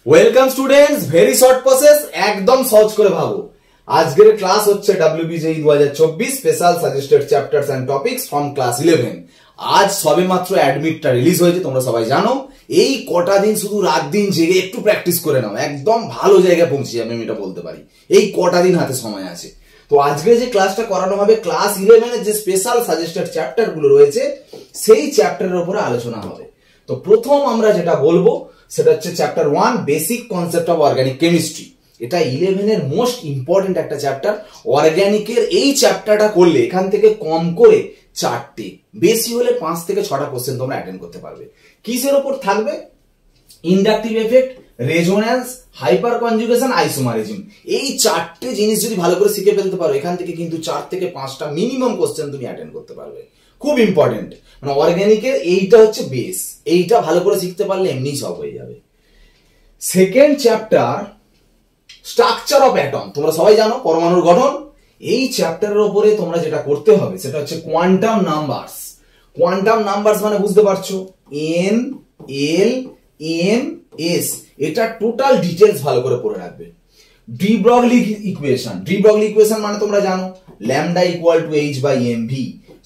Welcome students, very short process, একদম সহজ করে ভাবো। আজকের ক্লাস হচ্ছে WBJEE 2024 special suggested chapters and topics from class 11। আজ সবেমাত্র অ্যাডমিটটা রিলিজ হয়েছে, তোমরা সবাই জানো। এই কটা দিন শুধু রাত দিন জেগে একটু প্র্যাকটিস করে নাও, একদম ভালো জায়গায় পৌঁছে যাবে, আমি এটা বলতে পারি। এই কটা দিন হাতে সময় আছে। তো আজকে যে ক্লাসটা করানো হবে, ক্লাস 11 এর যে স্পেশাল সাজেস্টেড চ্যাপ্টার গুলো রয়েছে সেই চ্যাপ্টারের উপরে আলোচনা হবে। তো প্রথম আমরা যেটা বলবো সেটা হচ্ছে chapter 1, basic concept of organic chemistry. এটা 11 এর মোস্ট ইম্পর্টেন্ট একটা চ্যাপ্টার। অর্গানিকের এই চ্যাপ্টারটা করলে এখান থেকে কম করে 4টে, বেশি হলে 5 থেকে 6টা কোশ্চেন তোমরা অ্যাটেন্ড করতে পারবে। কিসের উপর থাকবে? Inductive effect, resonance, hyper conjugation, isomerism. এই 4টে জিনিস যদি ভালো করে শিখে ফেলতে পারো, এখান থেকে কিন্তু 4 থেকে 5টা মিনিমাম কোশ্চেন তুমি অ্যাটেন্ড করতে পারবে। খুব ইম্পর্টেন্ট, মানে অর্গানিকের এইটা হচ্ছে বেস। এইটা ভালো করে শিখতে পারলে এমনি সব হয়ে যাবে। Second chapter, structure of atom. তোমরা সবাই জানো পরমাণুর গঠন। এই চ্যাপ্টারের উপরে তোমরা যেটা করতে হবে সেটা হচ্ছে কোয়ান্টাম নাম্বারস। কোয়ান্টাম নাম্বারস মানে বুঝতে পারছো, N, L, M, S। এটা টোটাল ডিটেলস ভালো করে পড়ে রাখবে। De Broglie equation. De Broglie equation মানে তোমরা জানো ল্যামডা ইকুয়াল টু h/mv।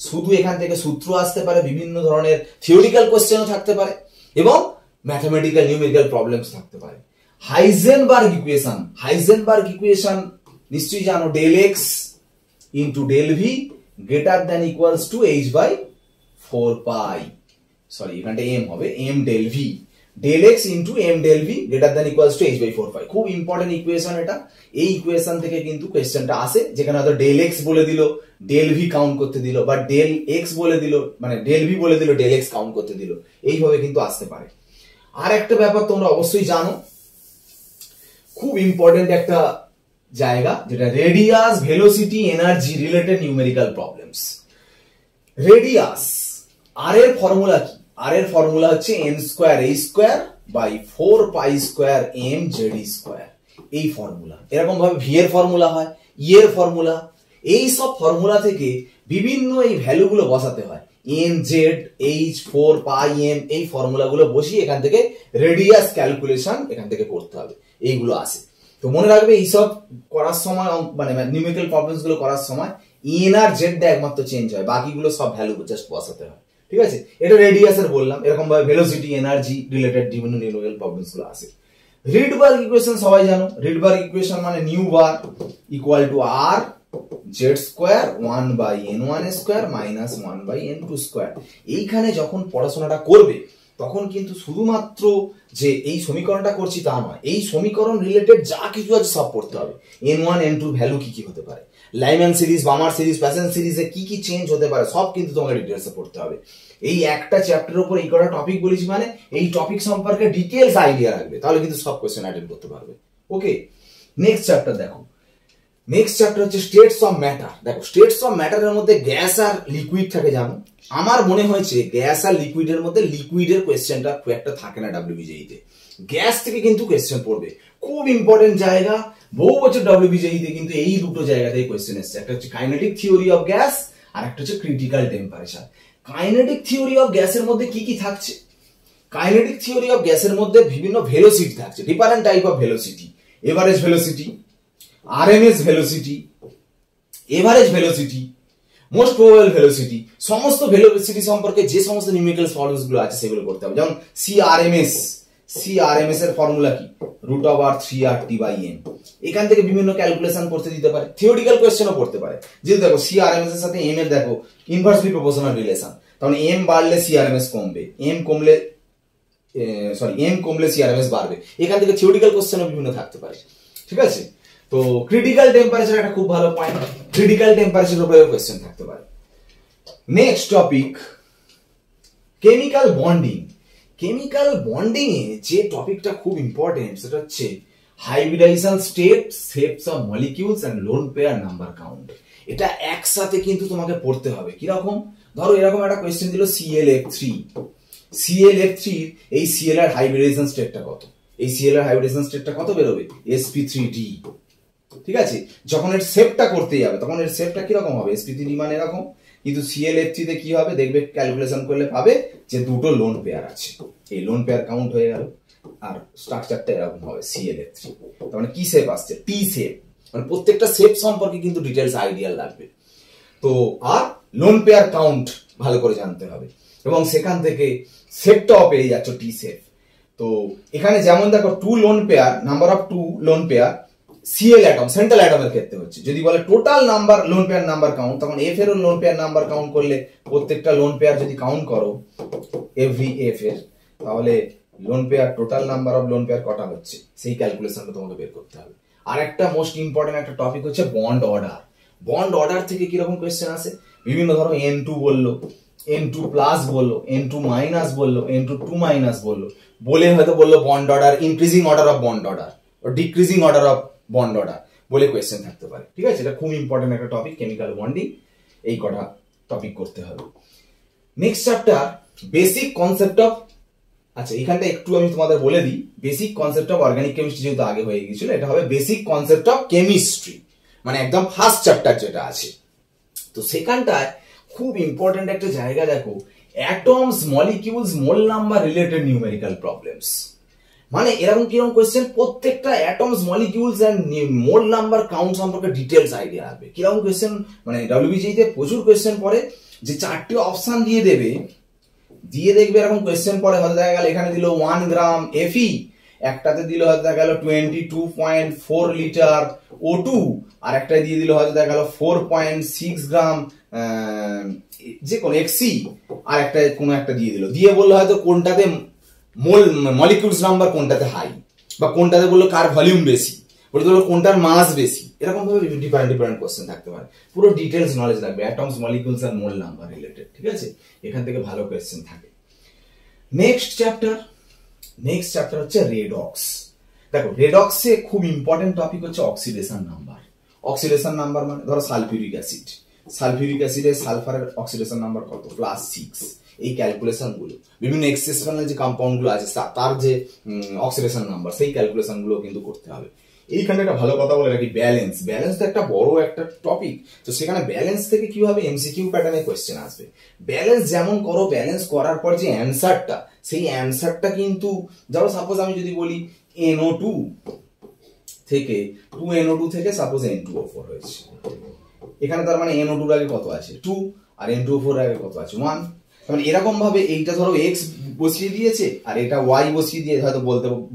শুধু এখান থেকে সূত্র আসতে পারে, বিভিন্ন ধরনের থিওরিক্যাল কোশ্চেনও থাকতে পারে এবং ম্যাথমেটিক্যাল নিউমেরিক্যাল প্রবলেমস থাকতে পারে। Heisenberg equation. হাইজেনবার্গ ইকুয়েশন নিশ্চয়ই জানো, del x into del v greater than equals to h/4 sorry এখানটা এম হবে, M del v, del x into M del v greater than equals to h/4। খুব important equation এটা। এই equation থেকে কিন্তু কোয়েশ্চেনটা আসে, যেখানে হয়তো ডেল এক্স বলে দিল, ডেল ভি কাউন্ট করতে দিল, বা ডেল এক্স বলে দিল, মানে ডেল ভি বলে দিল, ডেল এক্স কাউন্ট করতে দিল। এইভাবে কিন্তু আসতে পারে। আর একটা ব্যাপার তোমরা অবশ্যই জানো, খুব ইম্পর্টেন্ট একটা জায়গা, যেটা radius, velocity, energy related numerical problems. Radius, আর এর ফর্মুলা কি? আর এর ফর্মুলা হচ্ছে n²h²/4π²mz²। এই ফর্মুলা, এরকম ভাবে ভি এর ফর্মুলা হয়, ই এর ফর্মুলা। এই সব ফর্মুলা থেকে বিভিন্ন এই ভ্যালু গুলো বসাতে হয়। nz, h, 4, পাই, m, এই ফর্মুলা গুলো বসিয়ে এখান থেকে রেডিয়াস ক্যালকুলেশন এখান থেকে করতে হবে। এইগুলো আসে। তো মনে রাখবে এইসব করার সময়, মানে নিউমেরিক্যাল প্রবলেমস গুলো করার সময় এন আর জেড টা একমাত্র চেঞ্জ হয়, বাকিগুলো সব ভ্যালু জাস্ট বসাতে হয়। ঠিক আছে, এটা রেডিয়াসের বললাম। এরকম ভাবে ভেলোসিটি, এনার্জি রিলেটেড বিভিন্ন নিউমেরিক্যাল প্রবলেমস গুলো আসে। রিডবার্গ ইকুয়েশন সবাই জানো। রিডবার্গ ইকুয়েশন মানে nu bar equal to R z² 1/n1² minus 1/n2²। এইখানে যখন পড়াশোনাটা করবে তখন কিন্তু শুধুমাত্র যে এই সমীকরণটা করছি তা নয়, এই সমীকরণ রিলেটেড যা কিছু আছে সব পড়তে হবে। n1 n2 ভ্যালু কি কি হতে পারে, লাইম্যান সিরিজ, বামার সিরিজ, প্যাসেন সিরিজে কি কি চেঞ্জ হতে পারে, সব কিন্তু তোমাকে ডিটেইলসে পড়তে হবে। এই একটা চ্যাপ্টারের উপর এই কটা টপিক বলেছি, মানে এই টপিক সম্পর্কে ডিটেইলস আইডিয়া রাখবে, তাহলে কিন্তু সব কোশ্চেন অ্যাটেন্ড করতে পারবে। ওকে, নেক্সট চ্যাপ্টার দেখো। নেক্সট চ্যাপ্টার হচ্ছে স্টেটস অফ ম্যাটার। দেখো, স্টেটস অফ ম্যাটারের মধ্যে গ্যাস আর লিকুইড থাকে জানো। আমার মনে হয়েছে গ্যাস আর লিকুইডের মধ্যে লিকুইডের কোয়েশ্চেনটা খুব একটা থাকে না WBJEE তে। গ্যাস থেকে কিন্তু কোয়েশ্চেন পড়বে, খুব ইম্পর্টেন্ট জায়গা। বহু বছর WBJEE তে কিন্তু এই দুটো জায়গাতেই কোয়েশ্চেন এসেছে। একটা হচ্ছে কাইনেটিক থিওরি অফ গ্যাস, আর একটা হচ্ছে critical temperature. Kinetic theory of গ্যাসের মধ্যে কি কি থাকছে? কাইনেটিক থিওরি অফ গ্যাসের মধ্যে বিভিন্ন ভেলোসিটি থাকছে, different type of velocity. Average velocity, RMS velocity, average velocity, most probable velocity. সমস্ত ভেলোসিটি সম্পর্কে যে সমস্ত নিউমেরিক্যাল প্রবলেমস গুলো আছে সেগুলো করতে হবে। যেমন CRMS এর ফর্মুলা কি? √3RT/m। এখান থেকে বিভিন্ন ক্যালকুলেশন করতে দিতে পারে, থিওরিক্যাল কোশ্চেনও পড়তে পারে। যেহেতু দেখো CRMS এর সাথে m এর দেখো ইনভার্সলি প্রপোর্শনাল রিলেশন, তাহলে m বাড়লে CRMS কমবে, m কমলে CRMS বাড়বে। এখান থেকে থিওরিক্যাল কোশ্চেনও বিভিন্ন থাকতে পারে। ঠিক আছে, তো ক্রিটিক্যাল টেম্পারেচার একটা খুব ভালো পয়েন্ট। ক্রিটিক্যাল টেম্পারেচার উপরে কোশ্চেন থাকতে পারে। Next topic, chemical bonding. Chemical bonding এ যে টপিকটা খুব ইম্পর্টেন্ট সেটা হচ্ছে hybridisation step, shapes of molecules and lone pair number count. এটা একসাথে কিন্তু তোমাকে পড়তে হবে। কিরকম? ধরো এরকম একটা কোশ্চেন দিল ClF3। ClF3 এই Cl এর হাইব্রিডাইজেশন স্টেটটা কত? এই Cl এর হাইব্রিডাইজেশন স্টেটটা কত বেরোবে? sp3d। ঠিক আছে, যখন এর শেপটা করতে যাবে তখন এর শেপটা কিরকম হবে? sp3d মানে এরকম। কিন্তু ClF3 তে কি হবে দেখবে, ক্যালকুলেশন করলে পাবে যে দুটো লোন পেয়ার আছে। এই লোন পেয়ার কাউন্ট হয়ে গেল, আর স্ট্রাকচারটা এরকম হবে ClF3। তার মানে কি শেপ আসছে? টি শেপ। মানে প্রত্যেকটা শেপ সম্পর্কে কিন্তু ডিটেলস আইডিয়া লাগবে। তো আর লোন পেয়ার কাউন্ট ভালো করে জানতে হবে, এবং সেখান থেকে সেটটাও পেয়ে যাচ্ছ টি শেপ। তো এখানে যেমন দেখো 2 lone pair, number of 2 lone pair Cl atom, central অ্যাটমের ক্ষেত্রে হচ্ছে। যদি বলে total number lone pair number count, তখন F এর লোন পেয়ার নাম্বার কাউন্ট করলে প্রত্যেকটা লোন পেয়ার যদি কাউন্ট করো FVF এর, তাহলে lone pair total number of lone pair কটা হচ্ছে সেই ক্যালকুলেশনটা তোমাকে বের করতে হবে। আর একটা মোস্ট ইম্পর্টেন্ট একটা টপিক হচ্ছে বন্ড অর্ডার। বন্ড অর্ডার থেকে কিরকম কোয়েশ্চেন আসে? বিভিন্ন ধরো N2 বললো, N2 প্লাস বললো, N2 মাইনাস বললো, N2 2 মাইনাস বললো, বলে হয়তো বললো bond order, increasing order of bond order, decreasing order of bond order বলে কোয়েশ্চেন থাকতে পারে। ঠিক আছে, এটা খুব ইম্পর্টেন্ট একটা টপিক, কেমিক্যাল বন্ডিং। এই কটা টপিক করতে হবে। Next chapter basic concept of, আচ্ছা এখানটা একটু আমি তোমাদের বলে দিই, basic concept of organic chemistry যেহেতু আগে হয়ে গিয়েছিল, এটা হবে বেসিক কনসেপ্ট অফ কেমিস্ট্রি, মানে একদম ফার্স্ট চ্যাপ্টার যেটা আছে। তো সেখানটায় খুব ইম্পর্টেন্ট একটা জায়গা দেখো, atoms, molecules, mole number related numerical problems. মানে এরকম কিরকম কোয়েশ্চেন, প্রত্যেকটা atoms, molecules and mole number count সম্পর্কে ডিটেলস আইডিয়া হবে। কিরকম কোয়েশ্চেন, মানে WBJE তে প্রচুর কোয়েশ্চেন পড়ে, যে 4টে অপশন দিয়ে দেবে, দিয়ে দেখবে এরকম কোয়েশ্চেন পড়ে, হয়তো দেখা গেল এখানে দিল 1 গ্রাম Fe, একটাতে দিল হয়তো দেখা গেল 22.4 লিটার O2, আর একটা দিয়ে দিল হয়তো দেখা গেল 4.6 গ্রাম যে কোনো Xc, আর একটা কোনো একটা দিয়ে দিল, দিয়ে বললো হয়তো কোনটাতে মলিকিউলস নাম্বার কোনটাতে হাই, বা কোনটাতে বললো কার ভলিউম বেশি, বলতে বললো কোনটার মাস বেশি। এরকম ভাবে ডিফারেন্ট ডিফারেন্ট কোশ্চেন থাকতে পারে, পুরো ডিটেলস নলেজ লাগবে অ্যাটমস, মলিকিউলস আর মোল নাম্বার রিলেটেড। ঠিক আছে, এখান থেকে ভালো কোশ্চেন থাকে। নেক্সট চ্যাপ্টার হচ্ছে রেডক্স। দেখো রেডক্সে খুব ইম্পর্টেন্ট টপিক হচ্ছে অক্সিডেশন নাম্বার। অক্সিডেশন নাম্বার মানে ধরো সালফিউরিক অ্যাসিডের সালফারের অক্সিডেশন নাম্বার কত? +6। এই ক্যালকুলেশন গুলো, বিভিন্ন এক্সেপশনাল যে কম্পাউন্ড গুলো আছে তার যে অক্সিডেশন নাম্বার, সেই ক্যালকুলেশন গুলো কিন্তু করতে হবে। এইখানে একটা ভালো কথা বলে রাখি, ব্যালেন্স তো একটা বড় একটা টপিক। তো সেখানে ব্যালেন্স থেকে কিভাবে এমসিকিউ প্যাটার্নে কোয়েশ্চেন আসবে। ব্যালেন্স যেমন করো, ব্যালেন্স করার পর যে অ্যান্সারটা, সেই অ্যান্সারটা কিন্তু ধরো সাপোজ আমি যদি বলি NO2 থেকে 2NO2 থেকে সাপোজ N2O4 হয়েছে, এখানে তার মানে NO2 এর আগে কত আছে? 2, আর N2O4 এর আগে কত আছে? 1। মানে এরকম ভাবে এইটা ধরো x বসিয়ে দিয়েছে, আর এটা y বসিয়ে দিয়ে হয়তো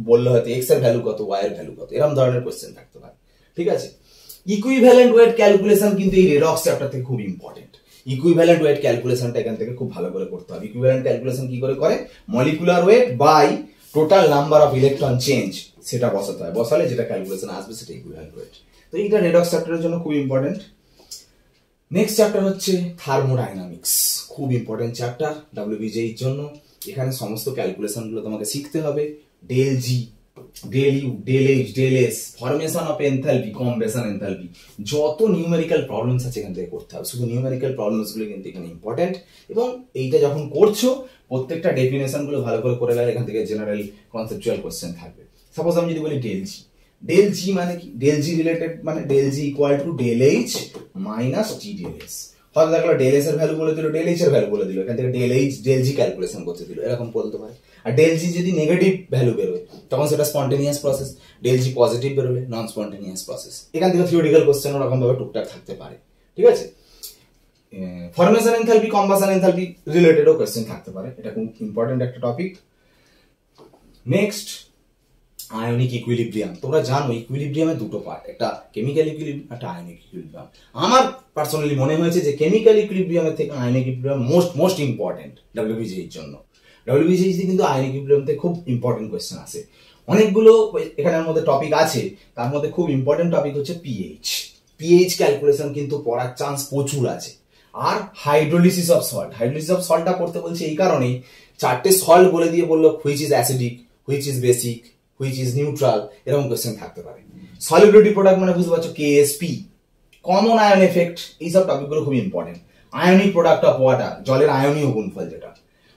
বললো হয়তো x এর ভ্যালু কত, y এর ভ্যালু কত, এরকম ধরনের কোশ্চেন থাকতে পারে। ঠিক আছে, ইকুইভ্যালেন্ট ওয়েট ক্যালকুলেশন কিন্তু এই রেডক্স চ্যাপ্টার থেকে খুব ইম্পর্টেন্ট। ইকুইভ্যালেন্ট ওয়েট ক্যালকুলেশনটা এখান থেকে খুব ভালো করে করতে হবে। ইকুইভ্যালেন্ট ক্যালকুলেশন কি করে করে? Molecular weight by total number of electron change, সেটা বসাতে হয়, বসালে যেটা ক্যালকুলেশন আসবে সেটা ইকুইভ্যালেন্ট ওয়েট। তো এইটা রেডক্স চ্যাপ্টারের জন্য খুব ইম্পর্টেন্ট। নেক্সট চ্যাপ্টার হচ্ছে থার্মোডাইনামিক্স, খুব ইম্পর্টেন্ট চ্যাপ্টার WBJE-র জন্য। এখানে সমস্ত ক্যালকুলেশন গুলো তোমাকে শিখতে হবে, del G, del U, del H, del S, formation of enthalpy, combustion enthalpy, যত নিউমেরিক্যাল প্রবলেমস আছে এখান থেকে করতে হবে। শুধু নিউমেরিক্যাল প্রবলেমস গুলো কিন্তু এখানে ইম্পর্টেন্ট, এবং এইটা যখন করছো প্রত্যেকটা ডেফিনেশন গুলো ভালো করে গেলে এখান থেকে জেনারেল কনসেপচুয়াল কোশ্চেন থাকবে। সাপোজ আমি যদি বলি ডেল জি মানে কি? ডেল জি রিলেটেড মানে del G equal to del H minus T del S. হয়তো দেখলো ডেল এস এর ভ্যালু বলে দিল, ডেল এইচ এর ভ্যালু বলে দিল, এখান থেকে ডেল এইচ ডেল জি ক্যালকুলেশন করতে দিল, এরকম বলতে পারে। আর ডেল জি যদি নেগেটিভ ভ্যালু বেরোয় তখন সেটা স্পন্টেনিয়াস প্রসেস, ডেল জি পজিটিভ বেরোলে নন স্পন্টেনিয়াস প্রসেস। এখান থেকে থিওরিটিক্যাল কোশ্চেন ওরকম ভাবে টুকটাক থাকতে পারে। ঠিক আছে, ফরমেশন এনথালপি, কম্বাসন এনথালপি রিলেটেডও কোশ্চেন থাকতে পারে, এটা খুব ইম্পর্টেন্ট একটা টপিক। Next ionic equilibrium. তোমরা জানো ইকুইলিব্রিয়ামের দুটো পার্ট, একটা কেমিক্যাল ইকুইলিব্রিয়াম, একটা আয়নিক ইকুইলিব্রিয়াম। আমার পার্সোনালি মনে হয়েছে যে কেমিক্যাল ইকুইলিব্রিয়ামের থেকে আয়নিক ইকুইলিব্রিয়াম মোস্ট ইম্পর্টেন্ট WBJE-র জন্য। WBJE কিন্তু আয়নিক ইকুইলিব্রিয়াম থেকে খুব ইম্পর্টেন্ট কোয়েশ্চেন আসে। অনেকগুলো এখানের মধ্যে টপিক আছে, তার মধ্যে খুব ইম্পর্টেন্ট টপিক হচ্ছে পিএইচ ক্যালকুলেশন কিন্তু পড়ার চান্স প্রচুর আছে। আর হাইড্রোলিসিস অফ সল্টটা পড়তে বলছে এই কারণেই, 4টে সল্ট বলে দিয়ে বললো which is acidic, which is basic, which is neutral, এরকম কোয়েশ্চেন থাকতে পারে। সলিবিলিটি প্রোডাক্ট মানে বুঝতে পারছো KSP, কমন আয়ন এফেক্ট, এইসব টপিকগুলো খুব important. Ionic product of water, জলের আয়নীয় গুণফল যেটা।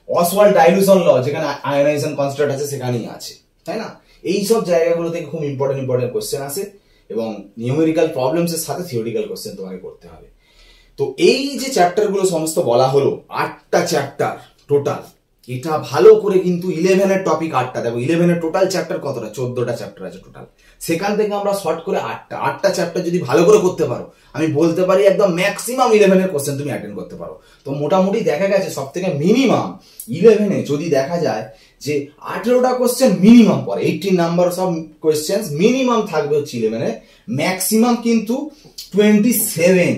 অসওয়াল্ড ডাইলুশন ল, যেখানে আয়োনাইজেশন কনস্ট্যান্ট আছে সেখানেই আছে, তাই না? এইসব জায়গাগুলো থেকে খুব ইম্পর্টেন্ট কোয়েশ্চেন আসে, এবং নিউমেরিক্যাল প্রবলেমস এর সাথে থিওরিটিক্যাল কোয়েশ্চেন তোমাকে করতে হবে। তো এই যে চ্যাপ্টার গুলো সমস্ত বলা হলো, 8টা চ্যাপ্টার টোটাল, এটা ভালো করে কিন্তু 11 এর টপিক 8টা, দেখো 11 এর টোটাল চ্যাপ্টার কতটা, 14টা চ্যাপ্টার আছে টোটাল। সেখান থেকে আমরা শর্ট করে 8টা চ্যাপ্টার যদি ভালো করে করতে পারো, আমি বলতে পারি একদম ম্যাক্সিমাম 11 এর কোশ্চেন তুমি অ্যাটেন্ড করতে পারো। তো মোটামুটি দেখা গেছে সব থেকে মিনিমাম 11 যদি দেখা যায় যে 18টা কোশ্চেন মিনিমাম পড়ে, 18 নাম্বার অফ কোশ্চেন মিনিমাম থাকবে হচ্ছে 11 এ, ম্যাক্সিমাম কিন্তু 27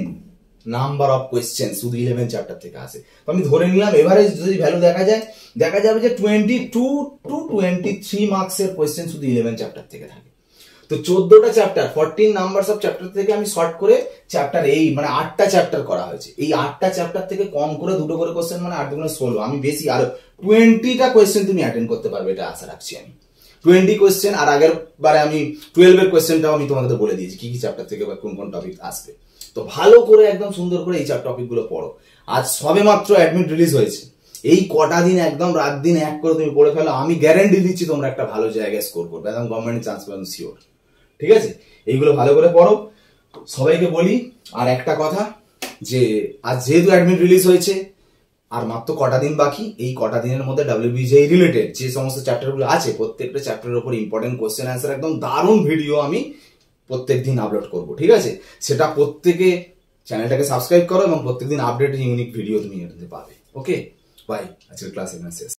নাম্বার অফ কোয়েশ্চেন শুধু 11 চ্যাপ্টার থেকে আসে। তো আমি ধরে নিলাম এভারেজ যদি ভ্যালু দেখা যায়, দেখা যাবে যে 22 to 23 মার্কসের কোয়েশ্চেন শুধু 11 চ্যাপ্টার থেকে থাকে। তো 14টা চ্যাপ্টার 14 নাম্বারস অফ চ্যাপ্টার থেকে আমি শর্ট করে চ্যাপ্টার মানে 8টা চ্যাপ্টার করা হয়েছে। এই 8টা চ্যাপ্টার থেকে কম করে 2টো করে কোয়েশ্চেন মানে 8 দুগুণে 16, আমি বেশি আরো 20টা কোয়েশ্চেন তুমি অ্যাটেন্ড করতে পারবে, এটা আশা রাখছি আমি। 20 কোয়েশ্চেন, আর আগের বারে আমি 12 এর কোয়েশ্চেনটাও আমি তোমাদের বলে দিয়েছি কি কি চ্যাপ্টার থেকে বা কোন কোন টপিক আসবে। তো ভালো করে একদম সুন্দর করে এই টপিক গুলো পড়ো। আজ সবে মাত্র অ্যাডমিট রিলিজ হয়েছে, এই কটা দিন একদম রাত দিন এক করে তুমি পড়ে ফেলো, আমি গ্যারান্টি দিচ্ছি তোমরা একটা ভালো জায়গায় স্কোর করবে, একদম গভর্নমেন্টের চান্স পাবেন শিওর। ঠিক আছে, এইগুলো ভালো করে পড়ো। সবাইকে বলি আর একটা কথা, যে আজ যেহেতু অ্যাডমিট রিলিজ হয়েছে আর মাত্র কটা দিন বাকি, এই কটা দিনের মধ্যে WBJEE রিলেটেড যে সমস্ত চ্যাপ্টারগুলো আছে প্রত্যেকটা চ্যাপ্টারের উপর ইম্পর্টেন্ট কোশ্চেন অ্যান্সার একদম দারুণ ভিডিও আমি প্রত্যেক দিন আপলোড করবো। ঠিক আছে, সেটা প্রত্যেকে চ্যানেলটাকে সাবস্ক্রাইব করো এবং প্রত্যেকদিন আপডেট ইউনিক ভিডিও তুমি এটাতে পাবে। ওকে, বাই, আজকের ক্লাস এখানে শেষ।